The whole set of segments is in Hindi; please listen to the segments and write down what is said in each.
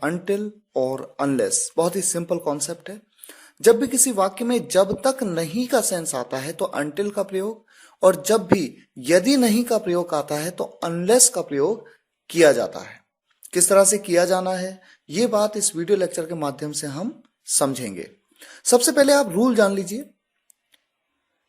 until और unless। बहुत ही सिंपल कॉन्सेप्ट है। जब भी किसी वाक्य में जब तक नहीं का सेंस आता है तो until का प्रयोग, और जब भी यदि नहीं का प्रयोग आता है तो unless का प्रयोग किया जाता है। किस तरह से किया जाना है ये बात इस वीडियो लेक्चर के माध्यम से हम समझेंगे। सबसे पहले आप रूल जान लीजिए।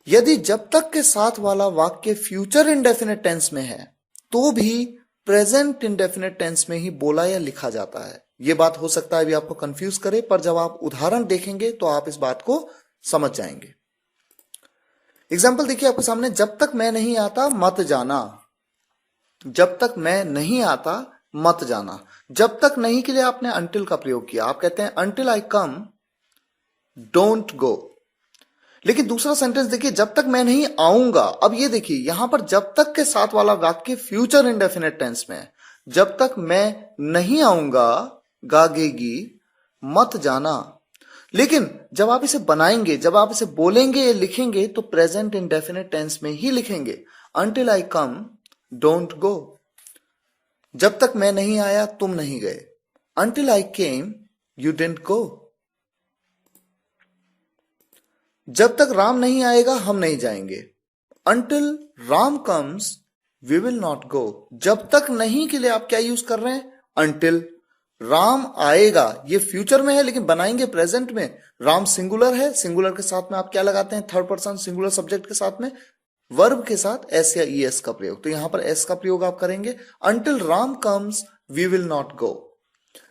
यदि जब तक के साथ वाला वाक्य फ्यूचर इंडेफिनिट टेंस में है तो भी प्रेजेंट इंडेफिनिट टेंस में ही बोला या लिखा जाता है। यह बात हो सकता है अभी आपको कंफ्यूज करे, पर जब आप उदाहरण देखेंगे तो आप इस बात को समझ जाएंगे। एग्जाम्पल देखिए आपके सामने, जब तक मैं नहीं आता मत जाना। जब तक मैं नहीं आता मत जाना। जब तक नहीं के लिए आपने until का प्रयोग किया। आप कहते हैं until I come don't go। लेकिन दूसरा सेंटेंस देखिए, जब तक मैं नहीं आऊंगा। अब ये देखिए यहां पर जब तक के साथ वाला वाक्य फ्यूचर इंडेफिनिट टेंस में है। जब तक मैं नहीं आऊंगा गागेगी मत जाना। लेकिन जब आप इसे बनाएंगे, जब आप इसे बोलेंगे लिखेंगे तो प्रेजेंट इंडेफिनिट टेंस में ही लिखेंगे। until I come don't go। जब तक मैं नहीं आया तुम नहीं गए। until I came you didn't go। जब तक राम नहीं आएगा हम नहीं जाएंगे। until Ram comes we will not go। जब तक नहीं के लिए आप क्या यूज कर रहे हैं? until। राम आएगा ये फ्यूचर में है लेकिन बनाएंगे प्रेजेंट में। राम सिंगुलर है, सिंगुलर के साथ में आप क्या लगाते हैं? थर्ड पर्सन सिंगुलर सब्जेक्ट के साथ में वर्ब के साथ एस या ईएस का प्रयोग। तो यहां पर एस का प्रयोग आप करेंगे। until Ram comes we will not go।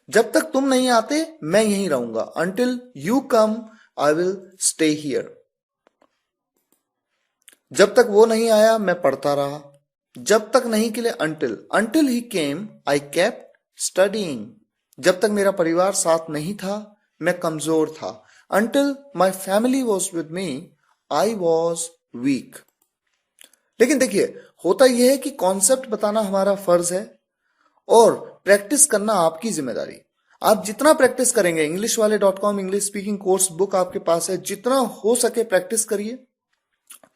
जब तक तुम नहीं आते मैं यहीं रहूंगा। until you come I will stay here। जब तक वो नहीं आया मैं पढ़ता रहा। जब तक नहीं के लिए until he came I kept studying। जब तक मेरा परिवार साथ नहीं था मैं कमजोर था। until my family was with me I was weak। लेकिन देखिए होता यह है कि कॉन्सेप्ट बताना हमारा फर्ज है और प्रैक्टिस करना आपकी जिम्मेदारी। आप जितना प्रैक्टिस करेंगे, englishwale.com English speaking course book आपके पास है, जितना हो सके प्रैक्टिस करिए,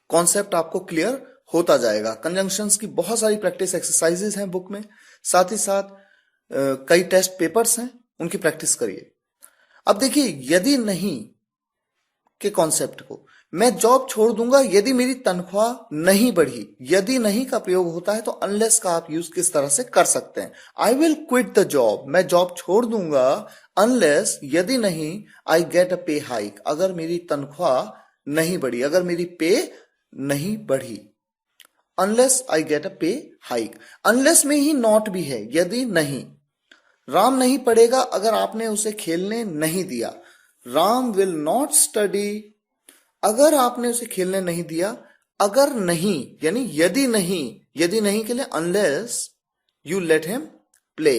कॉन्सेप्ट आपको क्लियर होता जाएगा। कंजंक्शंस की बहुत सारी प्रैक्टिस एक्सरसाइजेस हैं बुक में, साथ ही साथ कई टेस्ट पेपर्स हैं, उनकी प्रैक्टिस करिए। अब देखिए यदि नहीं के कॉन्सेप्ट को, मैं जॉब छोड़ दूंगा यदि मेरी तनख्वाह नहीं बढ़ी। यदि नहीं का प्रयोग होता है तो अनलेस का आप यूज किस तरह से कर सकते हैं? I will quit the job, मैं जॉब छोड़ दूंगा अनलेस यदि नहीं आई गेट अ पे हाइक, अगर मेरी तनख्वाह नहीं बढ़ी, अगर मेरी पे नहीं बढ़ी। अनलेस आई गेट अ पे हाइक। अनलेस में ही नॉट भी है, यदि नहीं। राम नहीं पढ़ेगा अगर आपने उसे खेलने नहीं दिया। राम विल नॉट स्टडी अगर आपने उसे खेलने नहीं दिया। अगर नहीं यानी यदि नहीं, यदि नहीं के लिए unless you let him play.